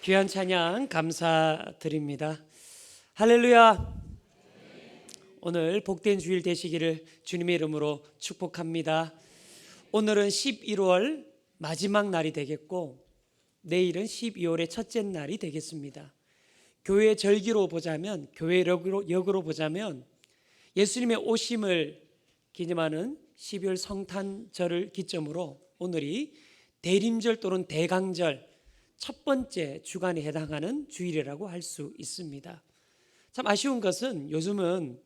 귀한 찬양 감사드립니다. 할렐루야. 오늘 복된 주일 되시기를 주님의 이름으로 축복합니다. 오늘은 11월 마지막 날이 되겠고 내일은 12월의 첫째 날이 되겠습니다. 교회 절기로 보자면, 교회력으로 보자면 예수님의 오심을 기념하는 12월 성탄절을 기점으로 오늘이 대림절 또는 대강절 첫 번째 주간에 해당하는 주일이라고 할 수 있습니다. 참 아쉬운 것은 요즘은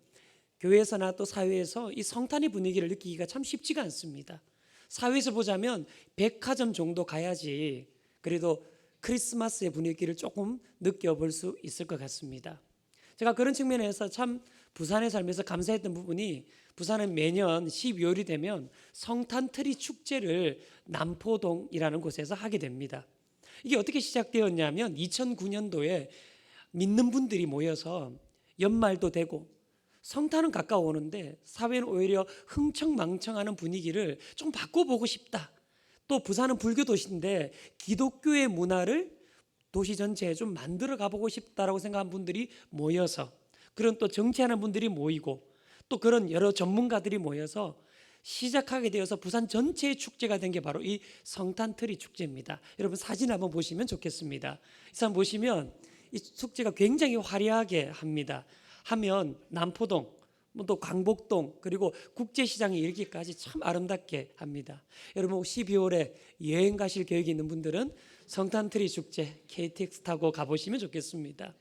교회에서나 또 사회에서 이 성탄의 분위기를 느끼기가 참 쉽지가 않습니다. 사회에서 보자면 백화점 정도 가야지 그래도 크리스마스의 분위기를 조금 느껴볼 수 있을 것 같습니다. 제가 그런 측면에서 참 부산에 살면서 감사했던 부분이, 부산은 매년 12월이 되면 성탄트리 축제를 남포동이라는 곳에서 하게 됩니다. 이게 어떻게 시작되었냐면 2009년도에 믿는 분들이 모여서 연말도 되고 성탄은 가까워오는데 사회는 오히려 흥청망청하는 분위기를 좀 바꿔보고 싶다. 또 부산은 불교 도시인데 기독교의 문화를 도시 전체에 좀 만들어 가보고 싶다라고 생각한 분들이 모여서, 그런 또 정치하는 분들이 모이고 또 그런 여러 전문가들이 모여서 시작하게 되어서 부산 전체의 축제가 된 게 바로 이 성탄트리 축제입니다. 여러분 사진 한번 보시면 좋겠습니다. 이 사진 보시면 이 축제가 굉장히 화려하게 합니다. 하면 남포동, 또 광복동, 그리고 국제시장에 이르기까지 참 아름답게 합니다. 여러분 12월에 여행 가실 계획이 있는 분들은 성탄트리 축제 KTX 타고 가보시면 좋겠습니다.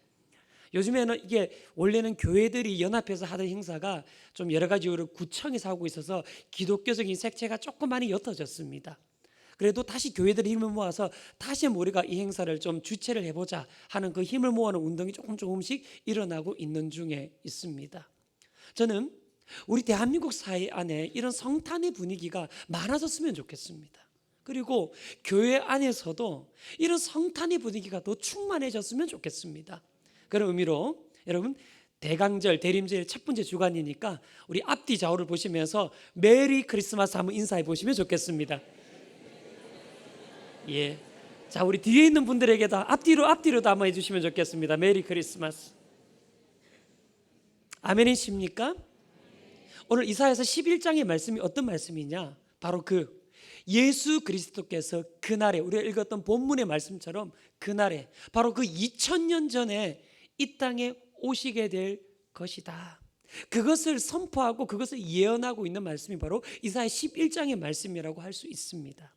요즘에는 이게 원래는 교회들이 연합해서 하던 행사가 좀 여러 가지 이유로 구청에서 하고 있어서 기독교적인 색채가 조금 많이 옅어졌습니다. 그래도 다시 교회들이 힘을 모아서 다시 우리가 이 행사를 좀 주최를 해보자 하는 그 힘을 모으는 운동이 조금씩 일어나고 있는 중에 있습니다. 저는 우리 대한민국 사회 안에 이런 성탄의 분위기가 많아졌으면 좋겠습니다. 그리고 교회 안에서도 이런 성탄의 분위기가 더 충만해졌으면 좋겠습니다. 그런 의미로 여러분 대강절, 대림절 첫 번째 주간이니까 우리 앞뒤 좌우를 보시면서 메리 크리스마스 한번 인사해 보시면 좋겠습니다. 예, 자 우리 뒤에 있는 분들에게도 앞뒤로도 한번 해주시면 좋겠습니다. 메리 크리스마스. 아멘이십니까? 오늘 이사야서 11장의 말씀이 어떤 말씀이냐? 바로 그 예수 그리스도께서 그날에 우리가 읽었던 본문의 말씀처럼 그날에 바로 그 2000년 전에 이 땅에 오시게 될 것이다. 그것을 선포하고 그것을 예언하고 있는 말씀이 바로 이사야 11장의 말씀이라고 할 수 있습니다.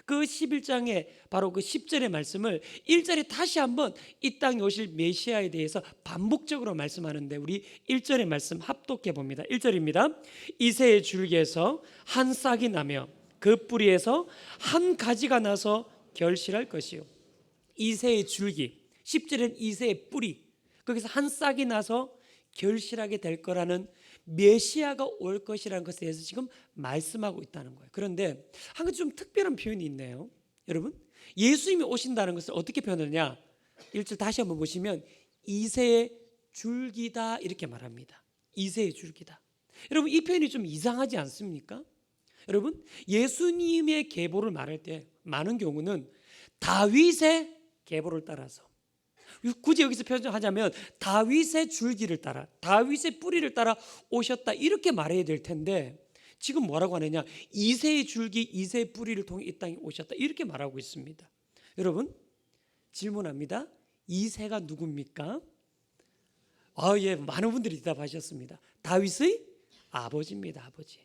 그 11장의 바로 그 10절의 말씀을 1절에 다시 한번 이 땅에 오실 메시아에 대해서 반복적으로 말씀하는데 우리 1절의 말씀 합독해 봅니다. 1절입니다. 이새의 줄기에서 한 싹이 나며 그 뿌리에서 한 가지가 나서 결실할 것이요. 이새의 줄기, 10절은 이새의 뿌리, 거기서 한 싹이 나서 결실하게 될 거라는 메시아가 올 것이라는 것에 대해서 지금 말씀하고 있다는 거예요. 그런데 한 가지 좀 특별한 표현이 있네요. 여러분 예수님이 오신다는 것을 어떻게 표현하느냐, 1절 다시 한번 보시면 이새의 줄기다 이렇게 말합니다. 이새의 줄기다. 여러분 이 표현이 좀 이상하지 않습니까? 여러분 예수님의 계보를 말할 때 많은 경우는 다윗의 계보를 따라서, 굳이 여기서 표현하자면 다윗의 줄기를 따라, 다윗의 뿌리를 따라 오셨다 이렇게 말해야 될 텐데 지금 뭐라고 하느냐, 이새의 줄기, 이새의 뿌리를 통해 이 땅에 오셨다 이렇게 말하고 있습니다. 여러분 질문합니다. 이새가 누굽니까? 예, 많은 분들이 대답하셨습니다. 다윗의 아버지입니다. 아버지.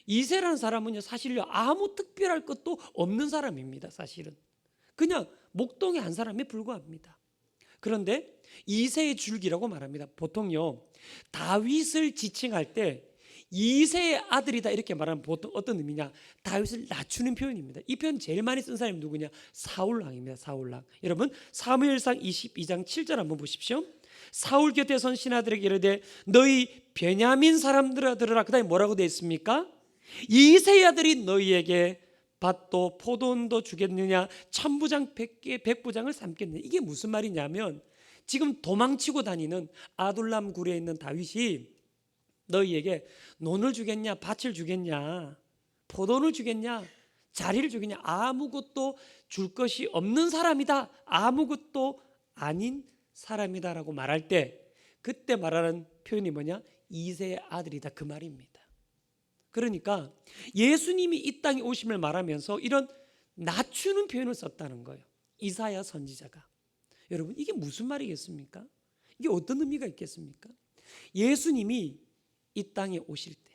이새라는 사람은요 사실요 아무 특별할 것도 없는 사람입니다. 사실은 그냥 목동의 한 사람에 불과합니다. 그런데 이새의 줄기라고 말합니다. 보통요 다윗을 지칭할 때 이새의 아들이다 이렇게 말하면 보통 어떤 의미냐, 다윗을 낮추는 표현입니다. 이 표현 제일 많이 쓴 사람이 누구냐, 사울왕입니다. 사울왕. 여러분 사무엘상 22장 7절 한번 보십시오. 사울 곁에 선 신하들에게 이르되 너희 베냐민 사람들아 들으라. 그 다음에 뭐라고 되어 있습니까? 이새의 아들이 너희에게 밭도 포도원도 주겠느냐, 천부장 100개 백부장을 삼겠느냐. 이게 무슨 말이냐면 지금 도망치고 다니는 아둘람 굴에 있는 다윗이 너희에게 논을 주겠냐, 밭을 주겠냐, 포도원을 주겠냐, 자리를 주겠냐? 아무것도 줄 것이 없는 사람이다, 아무것도 아닌 사람이다라고 말할 때 그때 말하는 표현이 뭐냐? 이새의 아들이다, 그 말입니다. 그러니까 예수님이 이 땅에 오심을 말하면서 이런 낮추는 표현을 썼다는 거예요. 이사야 선지자가. 여러분, 이게 무슨 말이겠습니까? 이게 어떤 의미가 있겠습니까? 예수님이 이 땅에 오실 때,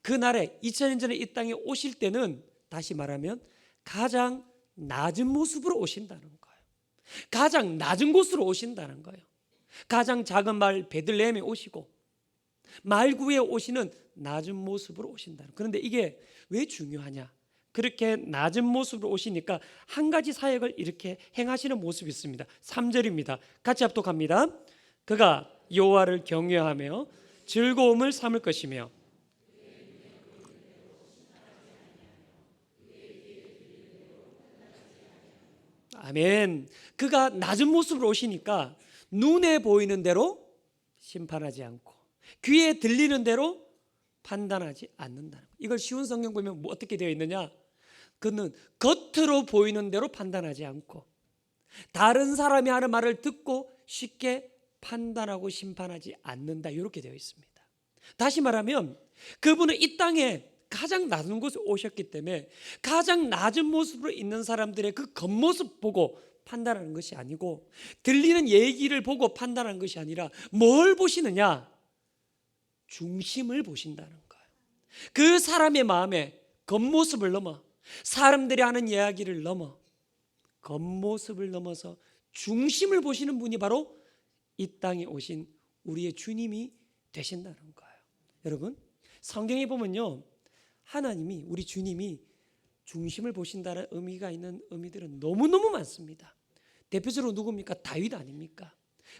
그날에 2000년 전에 이 땅에 오실 때는 다시 말하면 가장 낮은 모습으로 오신다는 거예요. 가장 낮은 곳으로 오신다는 거예요. 가장 작은 마을 베들레헴에 오시고 말구에 오시는 낮은 모습으로 오신다는. 그런데 이게 왜 중요하냐? 그렇게 낮은 모습으로 오시니까 한 가지 사역을 이렇게 행하시는 모습이 있습니다. 3절입니다. 같이 합독합니다. 그가 여호와를 경외하며 즐거움을 삼을 것이며 아멘. 그가 낮은 모습으로 오시니까 눈에 보이는 대로 심판하지 않고 귀에 들리는 대로 판단하지 않는다는 거예요. 이걸 쉬운 성경 보면 뭐 어떻게 되어 있느냐? 그는 겉으로 보이는 대로 판단하지 않고 다른 사람이 하는 말을 듣고 쉽게 판단하고 심판하지 않는다, 이렇게 되어 있습니다. 다시 말하면 그분은 이 땅에 가장 낮은 곳에 오셨기 때문에 가장 낮은 모습으로 있는 사람들의 그 겉모습 보고 판단하는 것이 아니고 들리는 얘기를 보고 판단하는 것이 아니라 뭘 보시느냐? 중심을 보신다는 거예요. 그 사람의 마음에 겉모습을 넘어, 사람들이 하는 이야기를 넘어, 겉모습을 넘어서 중심을 보시는 분이 바로 이 땅에 오신 우리의 주님이 되신다는 거예요. 여러분, 성경에 보면요, 하나님이, 우리 주님이 중심을 보신다는 의미가 있는 의미들은 너무너무 많습니다. 대표적으로 누굽니까? 다윗 아닙니까?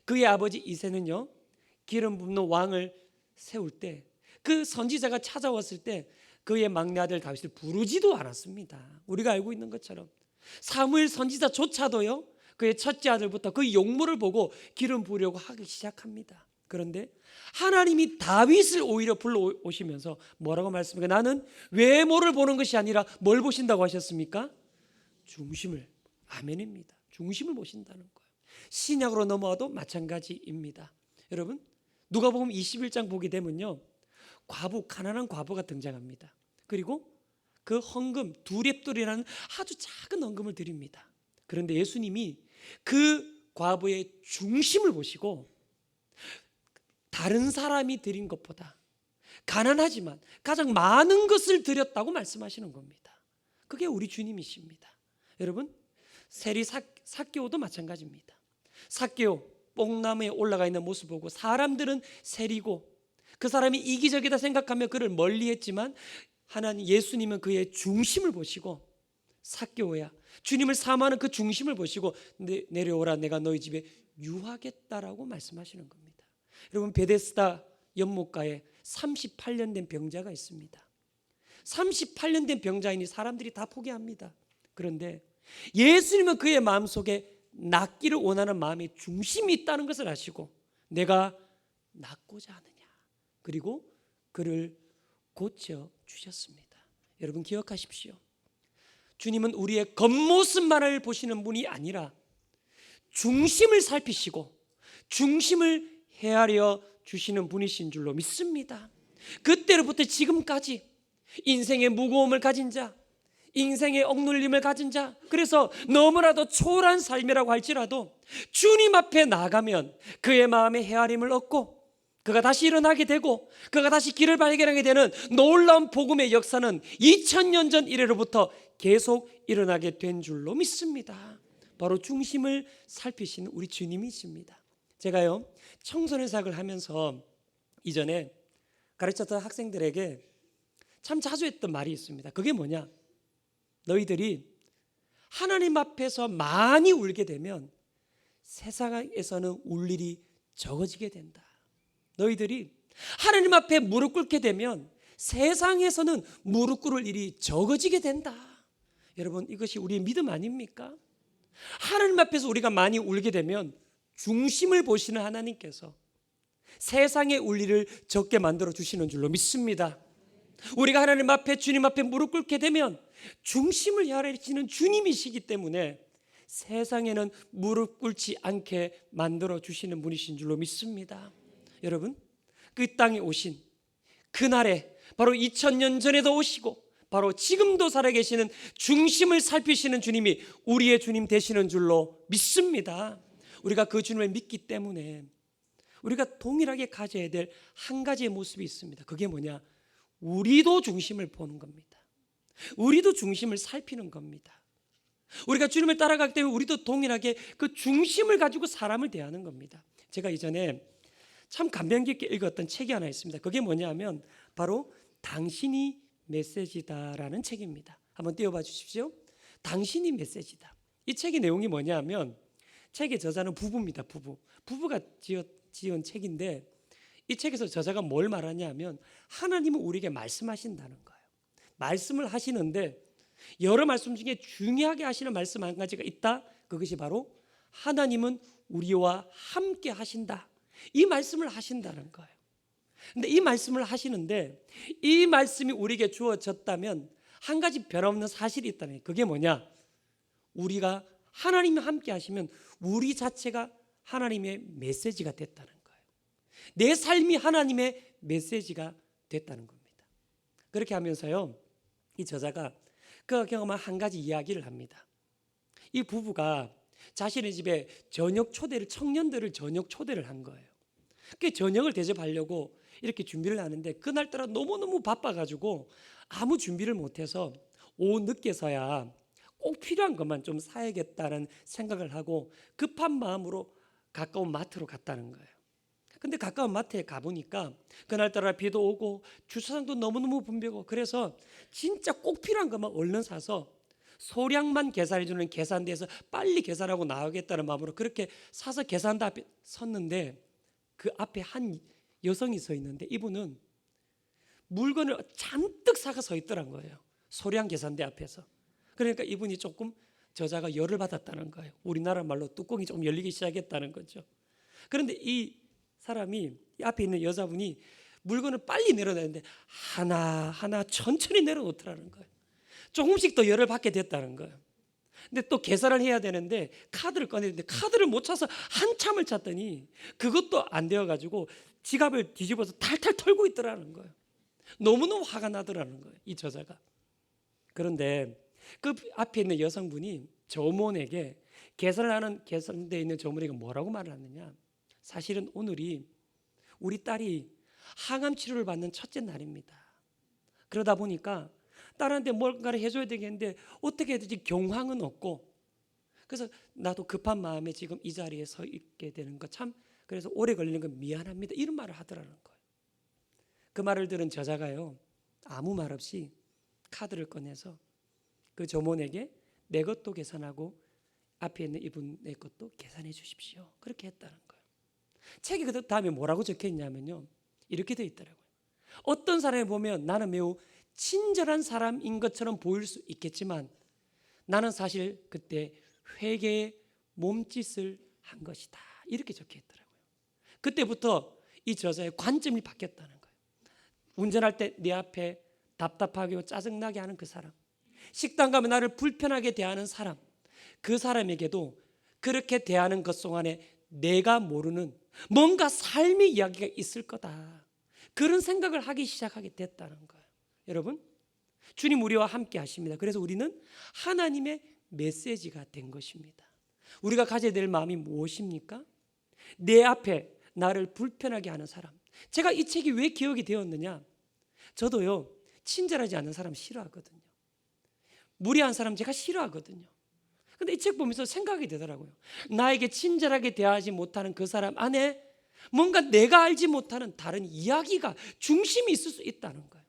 그의 아버지 이새는요, 기름 붓는 왕을 세울 때 그 선지자가 찾아왔을 때 그의 막내 아들 다윗을 부르지도 않았습니다. 우리가 알고 있는 것처럼 사무엘 선지자조차도요, 그의 첫째 아들부터 그 용모를 보고 기름 부으려고 하기 시작합니다. 그런데 하나님이 다윗을 오히려 불러오시면서 뭐라고 말씀합니까? 나는 외모를 보는 것이 아니라 뭘 보신다고 하셨습니까? 중심을. 아멘입니다. 중심을 보신다는 거예요. 신약으로 넘어와도 마찬가지입니다. 여러분, 누가복음 21장 보게 되면요, 가난한 과부가 등장합니다. 그리고 그 헌금 두렙돌이라는 아주 작은 헌금을 드립니다. 그런데 예수님이 그 과부의 중심을 보시고 다른 사람이 드린 것보다 가난하지만 가장 많은 것을 드렸다고 말씀하시는 겁니다. 그게 우리 주님이십니다. 여러분, 세리 삭개오도 마찬가지입니다. 삭개오 뽕나무에 올라가 있는 모습 보고 사람들은 세리고 그 사람이 이기적이다 생각하며 그를 멀리했지만 하나님 예수님은 그의 중심을 보시고, 삭개오야, 주님을 사모하는 그 중심을 보시고 내려오라, 내가 너희 집에 유하겠다라고 말씀하시는 겁니다. 여러분, 베데스다 연못가에 38년 된 병자가 있습니다. 38년 된 병자이니 사람들이 다 포기합니다. 그런데 예수님은 그의 마음속에 낫기를 원하는 마음의 중심이 있다는 것을 아시고 내가 낫고자 하느냐, 그리고 그를 고쳐 주셨습니다. 여러분, 기억하십시오. 주님은 우리의 겉모습만을 보시는 분이 아니라 중심을 살피시고 중심을 헤아려 주시는 분이신 줄로 믿습니다. 그때로부터 지금까지 인생의 무거움을 가진 자, 인생의 억눌림을 가진 자, 그래서 너무나도 초라한 삶이라고 할지라도 주님 앞에 나가면 그의 마음에 헤아림을 얻고 그가 다시 일어나게 되고 그가 다시 길을 발견하게 되는 놀라운 복음의 역사는 2000년 전 이래로부터 계속 일어나게 된 줄로 믿습니다. 바로 중심을 살피시는 우리 주님이십니다. 제가요, 청소년 사역을 하면서 이전에 가르쳤던 학생들에게 참 자주 했던 말이 있습니다. 그게 뭐냐? 너희들이 하나님 앞에서 많이 울게 되면 세상에서는 울 일이 적어지게 된다. 너희들이 하나님 앞에 무릎 꿇게 되면 세상에서는 무릎 꿇을 일이 적어지게 된다. 여러분, 이것이 우리의 믿음 아닙니까? 하나님 앞에서 우리가 많이 울게 되면 중심을 보시는 하나님께서 세상의 울 일을 적게 만들어 주시는 줄로 믿습니다. 우리가 하나님 앞에, 주님 앞에 무릎 꿇게 되면 중심을 헤아리시는 주님이시기 때문에 세상에는 무릎 꿇지 않게 만들어 주시는 분이신 줄로 믿습니다. 여러분, 그 땅에 오신 그날에 바로 2000년 전에도 오시고 바로 지금도 살아계시는 중심을 살피시는 주님이 우리의 주님 되시는 줄로 믿습니다. 우리가 그 주님을 믿기 때문에 우리가 동일하게 가져야 될 한 가지의 모습이 있습니다. 그게 뭐냐? 우리도 중심을 보는 겁니다. 우리도 중심을 살피는 겁니다. 우리가 주님을 따라가기 때문에 우리도 동일하게 그 중심을 가지고 사람을 대하는 겁니다. 제가 이전에 참 감명 깊게 읽었던 책이 하나 있습니다. 그게 뭐냐면 바로 당신이 메시지다라는 책입니다. 한번 띄워봐 주십시오. 당신이 메시지다. 이 책의 내용이 뭐냐면 책의 저자는 부부입니다. 부부가 지은 책인데 이 책에서 저자가 뭘 말하냐면 하나님은 우리에게 말씀하신다는 거예요. 말씀을 하시는데 여러 말씀 중에 중요하게 하시는 말씀 한 가지가 있다. 그것이 바로 하나님은 우리와 함께 하신다. 이 말씀을 하신다는 거예요. 근데 이 말씀을 하시는데 이 말씀이 우리에게 주어졌다면 한 가지 변함없는 사실이 있다는 거예요. 그게 뭐냐? 우리가 하나님과 함께 하시면 우리 자체가 하나님의 메시지가 됐다는 거예요. 내 삶이 하나님의 메시지가 됐다는 겁니다. 그렇게 하면서요, 이 저자가 그 경험한 한 가지 이야기를 합니다. 이 부부가 자신의 집에 청년들을 저녁 초대를 한 거예요. 그 저녁을 대접하려고 이렇게 준비를 하는데 그날따라 너무너무 바빠가지고 아무 준비를 못해서 오후 늦게서야 꼭 필요한 것만 좀 사야겠다는 생각을 하고 급한 마음으로 가까운 마트로 갔다는 거예요. 근데 가까운 마트에 가보니까 그날따라 비도 오고 주차장도 너무너무 붐비고 그래서 진짜 꼭 필요한 것만 얼른 사서 소량만 계산해주는 계산대에서 빨리 계산하고 나오겠다는 마음으로 그렇게 사서 계산대 앞에 섰는데 그 앞에 한 여성이 서 있는데 이분은 물건을 잔뜩 사가 서 있더란 거예요. 소량 계산대 앞에서. 그러니까 이분이 조금 저자가 열을 받았다는 거예요. 우리나라 말로 뚜껑이 좀 열리기 시작했다는 거죠. 그런데 이 사람이 이 앞에 있는 여자분이 물건을 빨리 내려놓는데 하나하나 천천히 내려놓더라는 거예요. 조금씩 더 열을 받게 됐다는 거예요. 근데 또 계산을 해야 되는데 카드를 꺼내는데 카드를 못 찾아서 한참을 찾더니 그것도 안 되어가지고 지갑을 뒤집어서 탈탈 털고 있더라는 거예요. 너무너무 화가 나더라는 거예요, 이 저자가. 그런데 그 앞에 있는 여성분이 점원에게 계산을 하는 계산대에 있는 점원에게 뭐라고 말을 하느냐? 사실은 오늘이 우리 딸이 항암 치료를 받는 첫째 날입니다. 그러다 보니까 딸한테 뭔가를 해줘야 되겠는데 어떻게 해야 되지 경황은 없고 그래서 나도 급한 마음에 지금 이 자리에 서 있게 되는 거 참 그래서 오래 걸리는 건 미안합니다. 이런 말을 하더라는 거예요. 그 말을 들은 저자가요 아무 말 없이 카드를 꺼내서 그 점원에게 내 것도 계산하고 앞에 있는 이분의 것도 계산해 주십시오. 그렇게 했다는 거예요. 책이 그 다음에 뭐라고 적혀 있냐면요 이렇게 되어 있더라고요. 어떤 사람을 보면 나는 매우 친절한 사람인 것처럼 보일 수 있겠지만 나는 사실 그때 회개의 몸짓을 한 것이다. 이렇게 적혀 있더라고요. 그때부터 이 저자의 관점이 바뀌었다는 거예요. 운전할 때 내 앞에 답답하게 짜증나게 하는 그 사람, 식당 가면 나를 불편하게 대하는 사람, 그 사람에게도 그렇게 대하는 것 동안에 내가 모르는 뭔가 삶의 이야기가 있을 거다. 그런 생각을 하기 시작하게 됐다는 거예요. 여러분, 주님 우리와 함께 하십니다. 그래서 우리는 하나님의 메시지가 된 것입니다. 우리가 가져야 될 마음이 무엇입니까? 내 앞에 나를 불편하게 하는 사람. 제가 이 책이 왜 기억이 되었느냐? 저도요 친절하지 않은 사람 싫어하거든요. 무례한 사람 제가 싫어하거든요. 근데 이 책 보면서 생각이 되더라고요. 나에게 친절하게 대하지 못하는 그 사람 안에 뭔가 내가 알지 못하는 다른 이야기가 중심이 있을 수 있다는 거예요.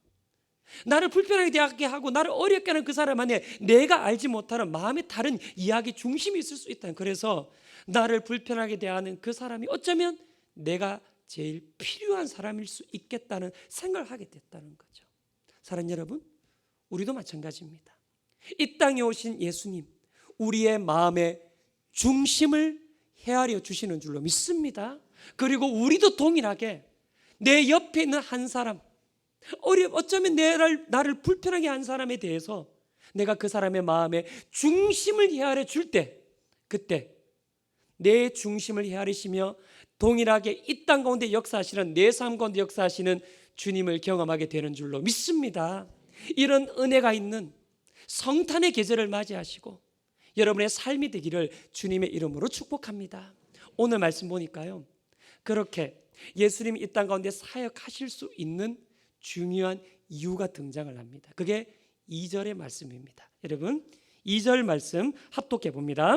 나를 불편하게 대하게 하고 나를 어렵게 하는 그 사람 안에 내가 알지 못하는 마음의 다른 이야기 중심이 있을 수 있다는. 그래서 나를 불편하게 대하는 그 사람이 어쩌면 내가 제일 필요한 사람일 수 있겠다는 생각을 하게 됐다는 거죠. 사랑하는 여러분, 우리도 마찬가지입니다. 이 땅에 오신 예수님, 우리의 마음의 중심을 헤아려 주시는 줄로 믿습니다. 그리고 우리도 동일하게 내 옆에 있는 한 사람, 어쩌면 나를 불편하게 한 사람에 대해서 내가 그 사람의 마음에 중심을 헤아려 줄 때, 그때 내 중심을 헤아리시며 동일하게 이 땅 가운데 역사하시는, 내 삶 가운데 역사하시는 주님을 경험하게 되는 줄로 믿습니다. 이런 은혜가 있는 성탄의 계절을 맞이하시고 여러분의 삶이 되기를 주님의 이름으로 축복합니다. 오늘 말씀 보니까요, 그렇게 예수님이 이 땅 가운데 사역하실 수 있는 중요한 이유가 등장을 합니다. 그게 2절의 말씀입니다. 여러분 2절 말씀 합독해 봅니다.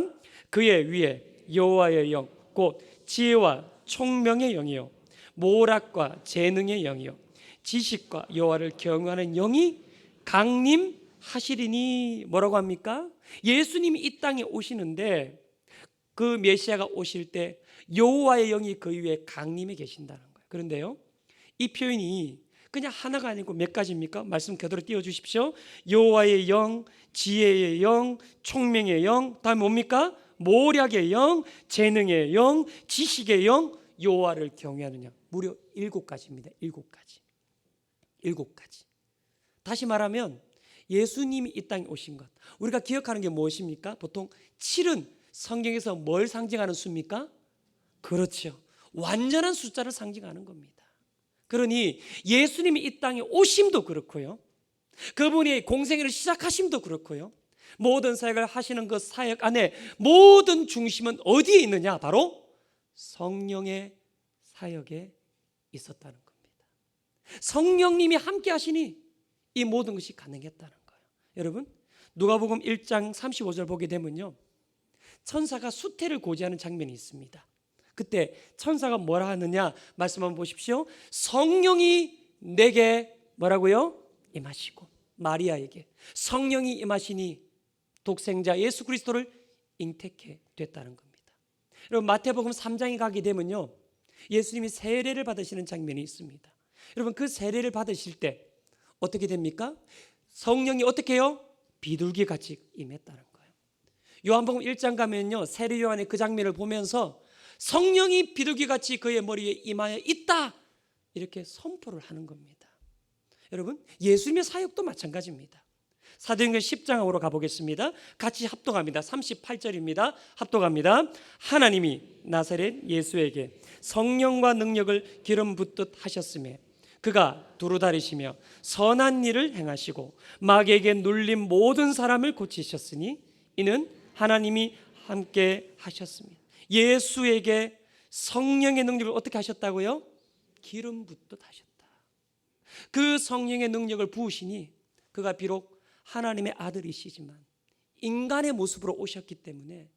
그의 위에 여호와의 영 곧 지혜와 총명의 영이요 모략과 재능의 영이요 지식과 여호와를 경외하는 영이 강림하시리니. 뭐라고 합니까? 예수님이 이 땅에 오시는데 그 메시아가 오실 때 여호와의 영이 그 위에 강림해 계신다는 거예요. 그런데요, 이 표현이 그냥 하나가 아니고 몇 가지입니까? 말씀 그대로 띄워주십시오. 여호와의 영, 지혜의 영, 총명의 영, 다음 뭡니까? 모략의 영, 재능의 영, 지식의 영, 여호와를 경외하는 영. 무려 7가지입니다. 7가지. 7가지. 다시 말하면 예수님이 이 땅에 오신 것, 우리가 기억하는 게 무엇입니까? 보통 7은 성경에서 뭘 상징하는 수입니까? 그렇죠, 완전한 숫자를 상징하는 겁니다. 그러니 예수님이 이 땅에 오심도 그렇고요, 그분이 공생애를 시작하심도 그렇고요, 모든 사역을 하시는 그 사역 안에 모든 중심은 어디에 있느냐? 바로 성령의 사역에 있었다는 겁니다. 성령님이 함께 하시니 이 모든 것이 가능했다는 거예요. 여러분 누가복음 1장 35절 보게 되면요, 천사가 수태를 고지하는 장면이 있습니다. 그때 천사가 뭐라 하느냐 말씀 한번 보십시오. 성령이 내게 뭐라고요? 임하시고, 마리아에게 성령이 임하시니 독생자 예수 그리스도를 잉태케 됐다는 겁니다. 여러분 마태복음 3장에 가게 되면요, 예수님이 세례를 받으시는 장면이 있습니다. 여러분 그 세례를 받으실 때 어떻게 됩니까? 성령이 어떻게 해요? 비둘기같이 임했다는 거예요. 요한복음 1장 가면요, 세례 요한의 그 장면을 보면서 성령이 비둘기같이 그의 머리에 임하여 있다, 이렇게 선포를 하는 겁니다. 여러분 예수님의 사역도 마찬가지입니다. 사도행전 10장으로 가보겠습니다. 같이 합독합니다. 38절입니다. 합독합니다. 하나님이 나사렛 예수에게 성령과 능력을 기름 붓듯 하셨으며 그가 두루다리시며 선한 일을 행하시고 마귀에게 눌린 모든 사람을 고치셨으니 이는 하나님이 함께 하셨습니다. 예수에게 성령의 능력을 어떻게 하셨다고요? 기름 붓듯 하셨다. 그 성령의 능력을 부으시니 그가 비록 하나님의 아들이시지만 인간의 모습으로 오셨기 때문에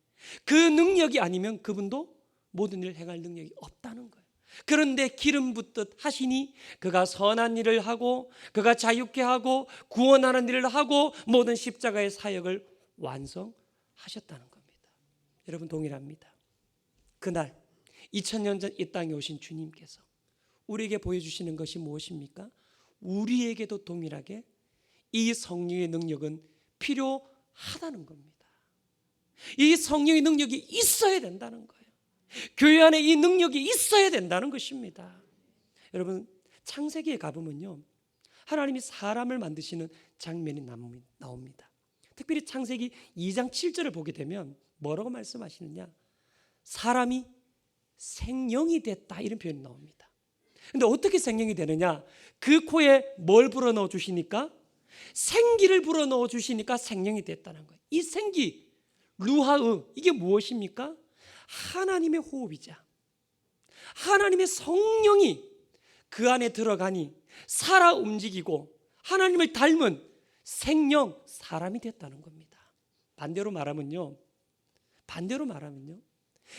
그 능력이 아니면 그분도 모든 일을 행할 능력이 없다는 거예요. 그런데 기름 붓듯 하시니 그가 선한 일을 하고 그가 자유케 하고 구원하는 일을 하고 모든 십자가의 사역을 완성하셨다는 겁니다. 여러분 동일합니다. 그날 2000년 전 이 땅에 오신 주님께서 우리에게 보여주시는 것이 무엇입니까? 우리에게도 동일하게 이 성령의 능력은 필요하다는 겁니다. 이 성령의 능력이 있어야 된다는 거예요. 교회 안에 이 능력이 있어야 된다는 것입니다. 여러분 창세기에 가보면요, 하나님이 사람을 만드시는 장면이 나옵니다. 특별히 창세기 2장 7절을 보게 되면 뭐라고 말씀하시느냐, 사람이 생령이 됐다, 이런 표현이 나옵니다. 그런데 어떻게 생령이 되느냐, 그 코에 뭘 불어넣어 주시니까? 생기를 불어넣어 주시니까 생령이 됐다는 거예요. 이 생기, 루하으, 이게 무엇입니까? 하나님의 호흡이자 하나님의 성령이 그 안에 들어가니 살아 움직이고 하나님을 닮은 생령, 사람이 됐다는 겁니다. 반대로 말하면요,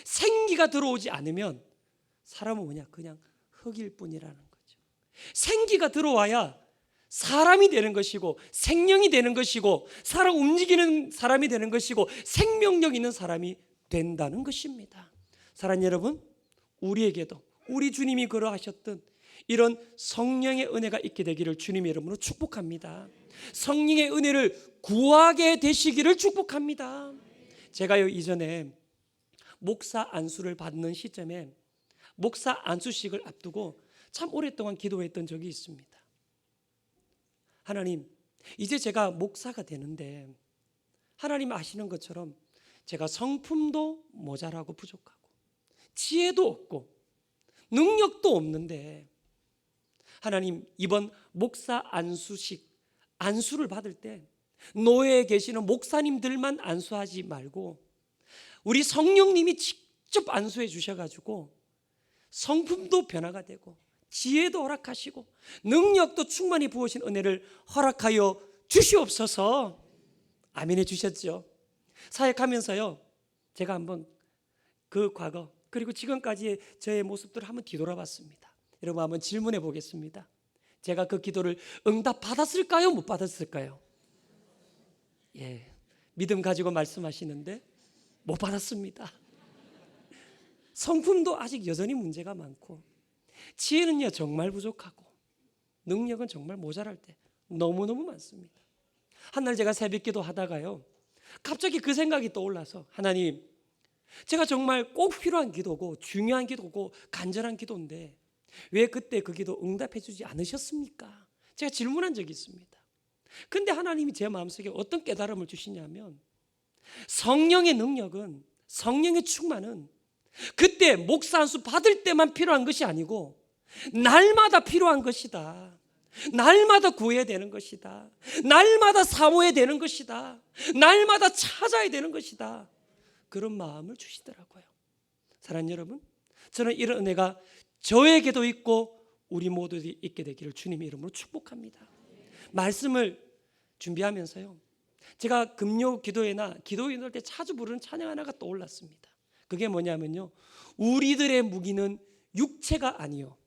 생기가 들어오지 않으면 사람은 뭐냐? 그냥 흙일 뿐이라는 거죠. 생기가 들어와야 사람이 되는 것이고 생명이 되는 것이고 살아 움직이는 사람이 되는 것이고 생명력 있는 사람이 된다는 것입니다. 사랑하는 여러분, 우리에게도 우리 주님이 그러하셨던 이런 성령의 은혜가 있게 되기를 주님의 이름으로 축복합니다. 성령의 은혜를 구하게 되시기를 축복합니다. 제가요 이전에 목사 안수를 받는 시점에 목사 안수식을 앞두고 참 오랫동안 기도했던 적이 있습니다. 하나님, 이제 제가 목사가 되는데 하나님 아시는 것처럼 제가 성품도 모자라고 부족하고 지혜도 없고 능력도 없는데 하나님, 이번 목사 안수를 받을 때 노예에 계시는 목사님들만 안수하지 말고 우리 성령님이 직접 안수해 주셔가지고 성품도 변화가 되고 지혜도 허락하시고 능력도 충만히 부으신 은혜를 허락하여 주시옵소서. 아멘 해주셨죠. 사역하면서요, 제가 한번 그 과거 그리고 지금까지의 저의 모습들을 한번 뒤돌아봤습니다. 여러분, 한번 질문해 보겠습니다. 제가 그 기도를 응답 받았을까요? 못 받았을까요? 예, 믿음 가지고 말씀하시는데 못 받았습니다. 성품도 아직 여전히 문제가 많고 지혜는요 정말 부족하고 능력은 정말 모자랄 때 너무너무 많습니다. 한날 제가 새벽기도 하다가요, 갑자기 그 생각이 떠올라서, 하나님, 제가 정말 꼭 필요한 기도고 중요한 기도고 간절한 기도인데 왜 그때 그 기도 응답해 주지 않으셨습니까? 제가 질문한 적이 있습니다. 근데 하나님이 제 마음속에 어떤 깨달음을 주시냐면, 성령의 능력은, 성령의 충만은 그때 목사 안수 받을 때만 필요한 것이 아니고 날마다 필요한 것이다. 날마다 구해야 되는 것이다. 날마다 사모해야 되는 것이다. 날마다 찾아야 되는 것이다. 그런 마음을 주시더라고요. 사랑하는 여러분, 저는 이런 은혜가 저에게도 있고 우리 모두 있게 되기를 주님의 이름으로 축복합니다. 말씀을 준비하면서요, 제가 금요 기도회나 기도 인도할 때 자주 부르는 찬양 하나가 떠올랐습니다. 그게 뭐냐면요, 우리들의 무기는 육체가 아니요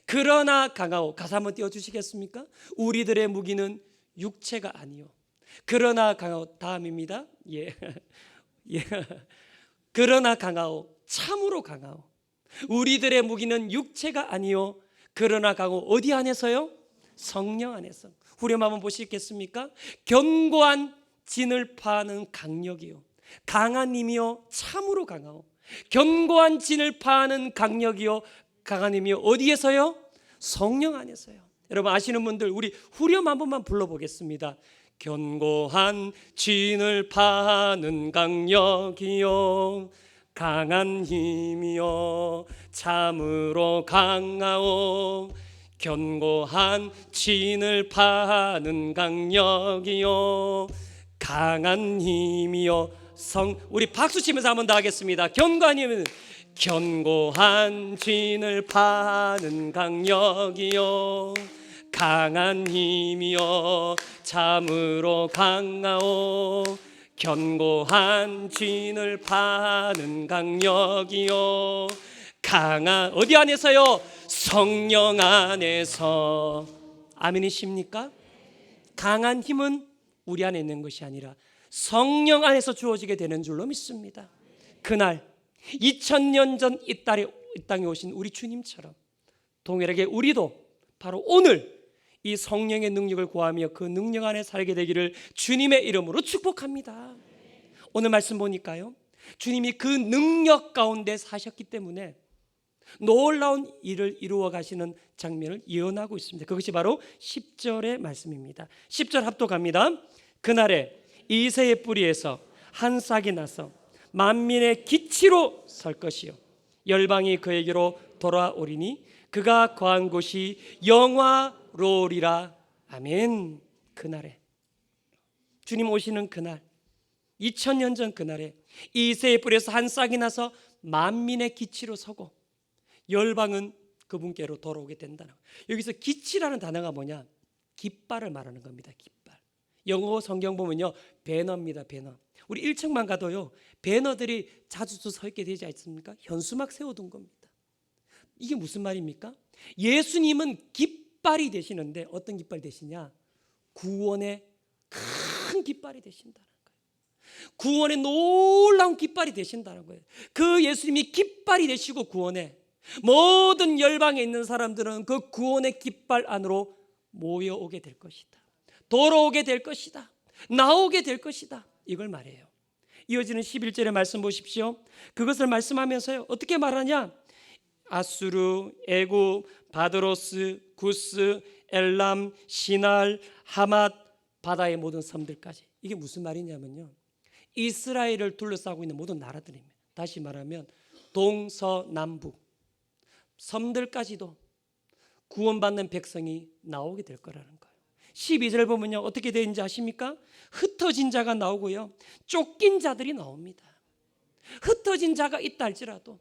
그러나 강하오. 가사 한번 띄워주시겠습니까? 우리들의 무기는 육체가 아니요 그러나 강하오. 다음입니다. 예. 예. 그러나 강하오. 참으로 강하오. 우리들의 무기는 육체가 아니요 그러나 강하오. 어디 안에서요? 성령 안에서. 후렴 한번 보시겠습니까? 견고한 진을 파는 강력이요 강한 힘이요 참으로 강하오. 견고한 진을 파는 강력이요 강한 힘이요 어디에서요? 성령 안에서요. 여러분 아시는 분들 우리 후렴 한 번만 불러보겠습니다. 견고한 진을 파는 강력이요 강한 힘이요 참으로 강하오. 견고한 진을 파는 강력이요 강한 힘이요 우리 박수 치면서 한번 더 하겠습니다. 견고한 힘은 견고한 진을 파는 강력이요 강한 힘이요 참으로 강하오. 견고한 진을 파는 강력이요 강한 어디 안에서요? 성령 안에서. 아멘이십니까? 강한 힘은 우리 안에 있는 것이 아니라 성령 안에서 주어지게 되는 줄로 믿습니다. 그날 2000년 전 이 땅에 오신 우리 주님처럼 동일하게 우리도 바로 오늘 이 성령의 능력을 구하며 그 능력 안에 살게 되기를 주님의 이름으로 축복합니다. 오늘 말씀 보니까요, 주님이 그 능력 가운데 사셨기 때문에 놀라운 일을 이루어 가시는 장면을 예언하고 있습니다. 그것이 바로 10절의 말씀입니다. 10절 합독합니다. 그날에 이새의 뿌리에서 한 싹이 나서 만민의 기치로 설 것이요 열방이 그에게로 돌아오리니 그가 거한 곳이 영화로우리라. 아멘. 그날에, 주님 오시는 그날, 2000년 전 그날에 이새의 뿌리에서 한 싹이 나서 만민의 기치로 서고 열방은 그분께로 돌아오게 된다는 거예요. 여기서 기치라는 단어가 뭐냐? 깃발을 말하는 겁니다. 깃발. 영어 성경 보면요, 배너입니다. 배너. 우리 1층만 가도요, 배너들이 자주 서 있게 되지 않습니까? 현수막 세워둔 겁니다. 이게 무슨 말입니까? 예수님은 깃발이 되시는데 어떤 깃발 되시냐? 구원의 큰 깃발이 되신다는 거예요. 구원의 놀라운 깃발이 되신다는 거예요. 그 예수님이 깃발이 되시고 구원의 모든 열방에 있는 사람들은 그 구원의 깃발 안으로 모여오게 될 것이다. 돌아오게 될 것이다. 나오게 될 것이다. 이걸 말해요. 이어지는 11절의 말씀 보십시오. 그것을 말씀하면서요, 어떻게 말하냐? 아수르, 애굽, 바드로스, 구스, 엘람, 시날, 하맛, 바다의 모든 섬들까지. 이게 무슨 말이냐면요, 이스라엘을 둘러싸고 있는 모든 나라들입니다. 다시 말하면 동서남북 섬들까지도 구원받는 백성이 나오게 될 거라는 거예요. 12절 보면요, 어떻게 되는지 아십니까? 흩어진 자가 나오고요, 쫓긴 자들이 나옵니다. 흩어진 자가 있다 할지라도,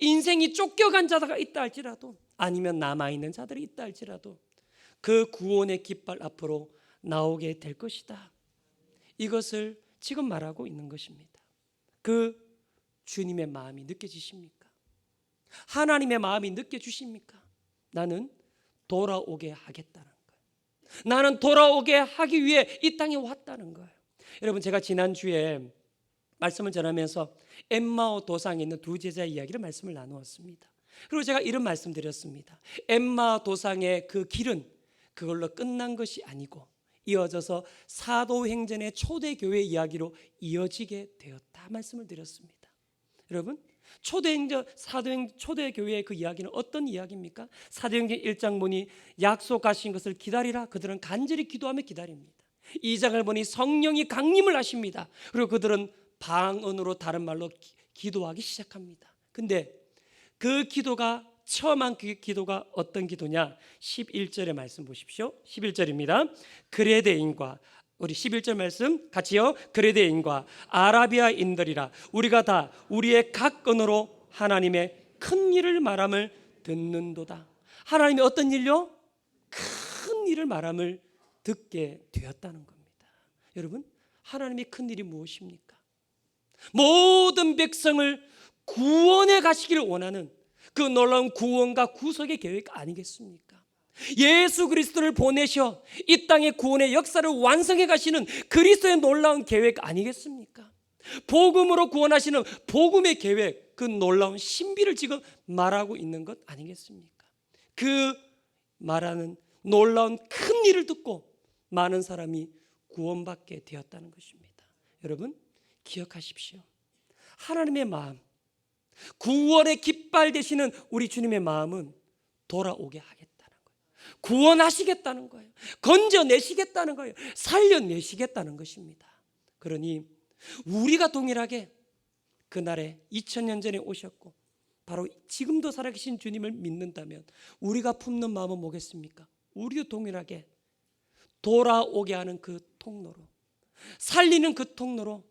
인생이 쫓겨간 자가 있다 할지라도, 아니면 남아있는 자들이 있다 할지라도 그 구원의 깃발 앞으로 나오게 될 것이다. 이것을 지금 말하고 있는 것입니다. 그 주님의 마음이 느껴지십니까? 하나님의 마음이 느껴지십니까? 나는 돌아오게 하겠다는 거예요. 나는 돌아오게 하기 위해 이 땅에 왔다는 거예요. 여러분, 제가 지난주에 말씀을 전하면서 엠마오 도상에 있는 두 제자의 이야기를 말씀을 나누었습니다. 그리고 제가 이런 말씀 드렸습니다. 엠마오 도상의 그 길은 그걸로 끝난 것이 아니고 이어져서 사도행전의 초대교회 이야기로 이어지게 되었다 말씀을 드렸습니다. 여러분, 사도행전 초대교회의 그 이야기는 어떤 이야기입니까? 사도행전 1장 보니 약속하신 것을 기다리라. 그들은 간절히 기도하며 기다립니다. 2장을 보니 성령이 강림을 하십니다. 그리고 그들은 방언으로, 다른 말로 기도하기 시작합니다. 근데 그 기도가, 처음 한 그 기도가 어떤 기도냐? 11절의 말씀 보십시오. 11절입니다. 그레데인과, 우리 11절 말씀 같이요. 그레데인과 아라비아인들이라 우리가 다 우리의 각 언어로 하나님의 큰 일을 말함을 듣는도다. 하나님의 어떤 일요? 큰 일을 말함을 듣게 되었다는 겁니다. 여러분, 하나님의 큰 일이 무엇입니까? 모든 백성을 구원해 가시기를 원하는 그 놀라운 구원과 구속의 계획 아니겠습니까? 예수 그리스도를 보내셔 이 땅의 구원의 역사를 완성해 가시는 그리스도의 놀라운 계획 아니겠습니까? 복음으로 구원하시는 복음의 계획, 그 놀라운 신비를 지금 말하고 있는 것 아니겠습니까? 그 말하는 놀라운 큰 일을 듣고 많은 사람이 구원받게 되었다는 것입니다. 여러분, 기억하십시오. 하나님의 마음, 구원의 깃발 되시는 우리 주님의 마음은 돌아오게 하겠다는 거예요. 구원하시겠다는 거예요. 건져내시겠다는 거예요. 살려내시겠다는 것입니다. 그러니 우리가 동일하게 그날에 2000년 전에 오셨고 바로 지금도 살아계신 주님을 믿는다면 우리가 품는 마음은 뭐겠습니까? 우리도 동일하게 돌아오게 하는 그 통로로, 살리는 그 통로로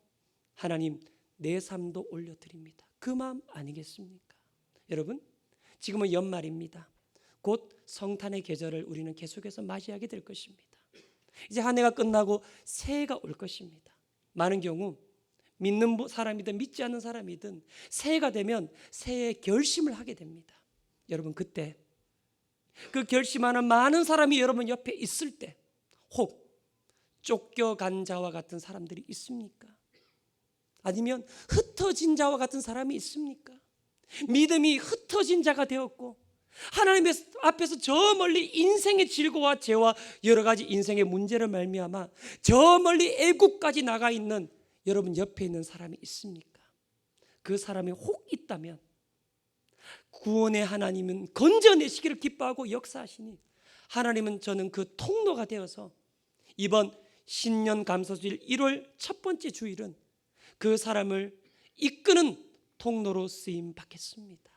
하나님 내 삶도 올려드립니다. 그 마음 아니겠습니까? 여러분, 지금은 연말입니다. 곧 성탄의 계절을 우리는 계속해서 맞이하게 될 것입니다. 이제 한 해가 끝나고 새해가 올 것입니다. 많은 경우 믿는 사람이든 믿지 않는 사람이든 새해가 되면 새해의 결심을 하게 됩니다. 여러분, 그때 그 결심하는 많은 사람이 여러분 옆에 있을 때 혹 쫓겨간 자와 같은 사람들이 있습니까? 아니면 흩어진 자와 같은 사람이 있습니까? 믿음이 흩어진 자가 되었고 하나님 앞에서 저 멀리 인생의 질고와 죄와 여러 가지 인생의 문제를 말미암아 저 멀리 애국까지 나가 있는 여러분 옆에 있는 사람이 있습니까? 그 사람이 혹 있다면 구원의 하나님은 건져내시기를 기뻐하고 역사하시니 하나님은 저는 그 통로가 되어서 이번 신년 감사주일 1월 첫 번째 주일은 그 사람을 이끄는 통로로 쓰임 받겠습니다.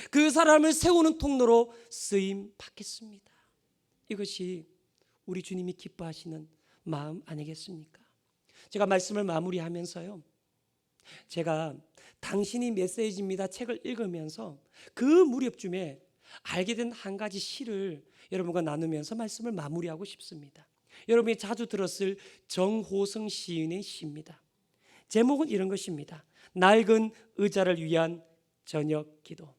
그 사람을 세우는 통로로 쓰임 받겠습니다. 이것이 우리 주님이 기뻐하시는 마음 아니겠습니까? 제가 말씀을 마무리하면서요, 제가 당신이 메시지입니다 책을 읽으면서 그 무렵쯤에 알게 된 한 가지 시를 여러분과 나누면서 말씀을 마무리하고 싶습니다. 여러분이 자주 들었을 정호성 시인의 시입니다. 제목은 이런 것입니다. 낡은 의자를 위한 저녁 기도.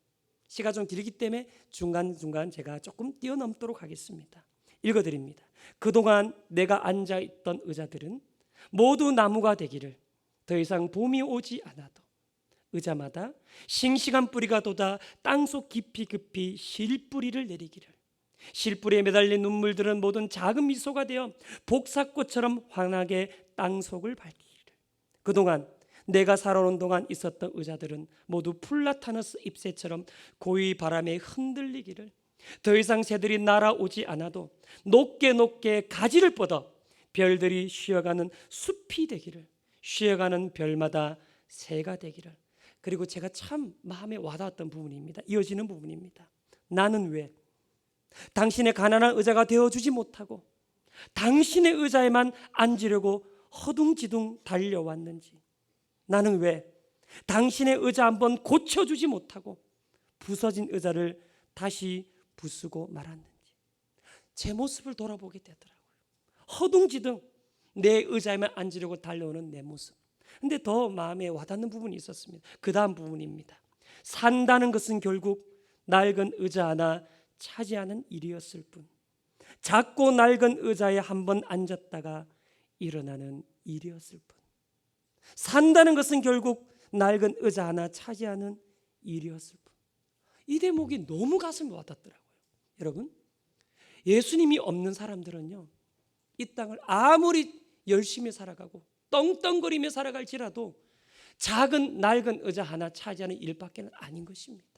시가 좀 길기 때문에 중간중간 제가 조금 뛰어넘도록 하겠습니다. 읽어드립니다. 그동안 내가 앉아있던 의자들은 모두 나무가 되기를, 더 이상 봄이 오지 않아도 의자마다 싱싱한 뿌리가 돋아 땅속 깊이 실뿌리를 내리기를, 실뿌리에 매달린 눈물들은 모든 작은 미소가 되어 복사꽃처럼 환하게 땅속을 밝히기를, 그동안 내가 살아오는 동안 있었던 의자들은 모두 플라타너스 잎새처럼 고이 바람에 흔들리기를, 더 이상 새들이 날아오지 않아도 높게 가지를 뻗어 별들이 쉬어가는 숲이 되기를, 쉬어가는 별마다 새가 되기를. 그리고 제가 참 마음에 와닿았던 부분입니다. 이어지는 부분입니다. 나는 왜 당신의 가난한 의자가 되어주지 못하고 당신의 의자에만 앉으려고 허둥지둥 달려왔는지, 나는 왜 당신의 의자 한번 고쳐주지 못하고 부서진 의자를 다시 부수고 말았는지, 제 모습을 돌아보게 되더라고요. 허둥지둥 내 의자에만 앉으려고 달려오는 내 모습. 근데 더 마음에 와닿는 부분이 있었습니다. 그 다음 부분입니다. 산다는 것은 결국 낡은 의자 하나 차지하는 일이었을 뿐, 작고 낡은 의자에 한번 앉았다가 일어나는 일이었을 뿐. 산다는 것은 결국 낡은 의자 하나 차지하는 일이었을 뿐. 이 대목이 너무 가슴에 와닿더라고요. 여러분, 예수님이 없는 사람들은요, 이 땅을 아무리 열심히 살아가고 떵떵거리며 살아갈지라도 작은 낡은 의자 하나 차지하는 일밖에는 아닌 것입니다.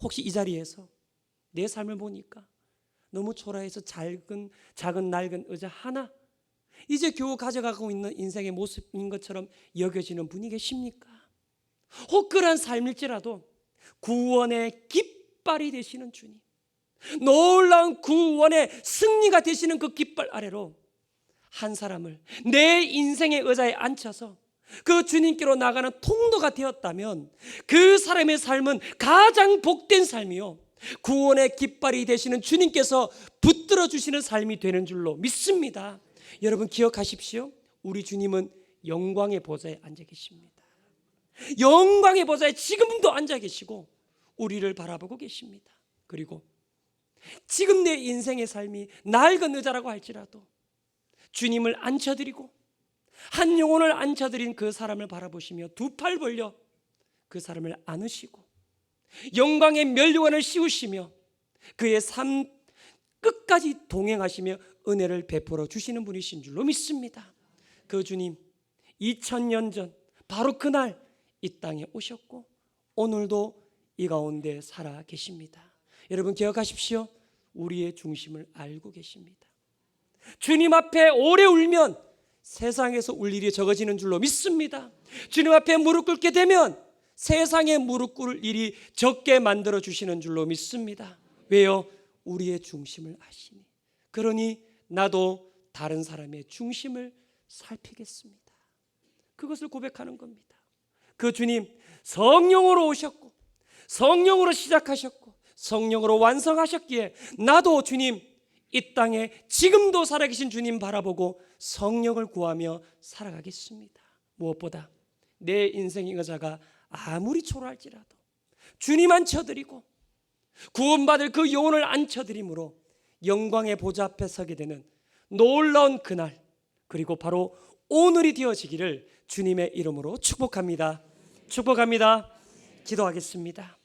혹시 이 자리에서 내 삶을 보니까 너무 초라해서 작은 낡은 의자 하나 이제 겨우 가져가고 있는 인생의 모습인 것처럼 여겨지는 분이 계십니까? 혹그란 삶일지라도 구원의 깃발이 되시는 주님, 놀라운 구원의 승리가 되시는 그 깃발 아래로 한 사람을 내 인생의 의자에 앉혀서 그 주님께로 나가는 통로가 되었다면 그 사람의 삶은 가장 복된 삶이요, 구원의 깃발이 되시는 주님께서 붙들어 주시는 삶이 되는 줄로 믿습니다. 여러분 기억하십시오. 우리 주님은 영광의 보좌에 앉아 계십니다. 영광의 보좌에 지금도 앉아 계시고 우리를 바라보고 계십니다. 그리고 지금 내 인생의 삶이 낡은 의자라고 할지라도 주님을 앉혀드리고 한 영혼을 앉혀드린 그 사람을 바라보시며 두 팔 벌려 그 사람을 안으시고 영광의 면류관을 씌우시며 그의 삶 끝까지 동행하시며 은혜를 베풀어 주시는 분이신 줄로 믿습니다. 그 주님 2000년 전 바로 그날 이 땅에 오셨고 오늘도 이 가운데 살아 계십니다. 여러분 기억하십시오. 우리의 중심을 알고 계십니다. 주님 앞에 오래 울면 세상에서 울 일이 적어지는 줄로 믿습니다. 주님 앞에 무릎 꿇게 되면 세상에 무릎 꿇을 일이 적게 만들어 주시는 줄로 믿습니다. 왜요? 우리의 중심을 아시니. 그러니 나도 다른 사람의 중심을 살피겠습니다. 그것을 고백하는 겁니다. 그 주님 성령으로 오셨고 성령으로 시작하셨고 성령으로 완성하셨기에 나도 주님 이 땅에 지금도 살아계신 주님 바라보고 성령을 구하며 살아가겠습니다. 무엇보다 내 인생의 의자가 아무리 초라할지라도 주님 앉혀드리고 구원받을 그 영혼을 앉혀드림으로 영광의 보좌 앞에 서게 되는 놀라운 그날, 그리고 바로 오늘이 되어지기를 주님의 이름으로 축복합니다. 축복합니다. 기도하겠습니다.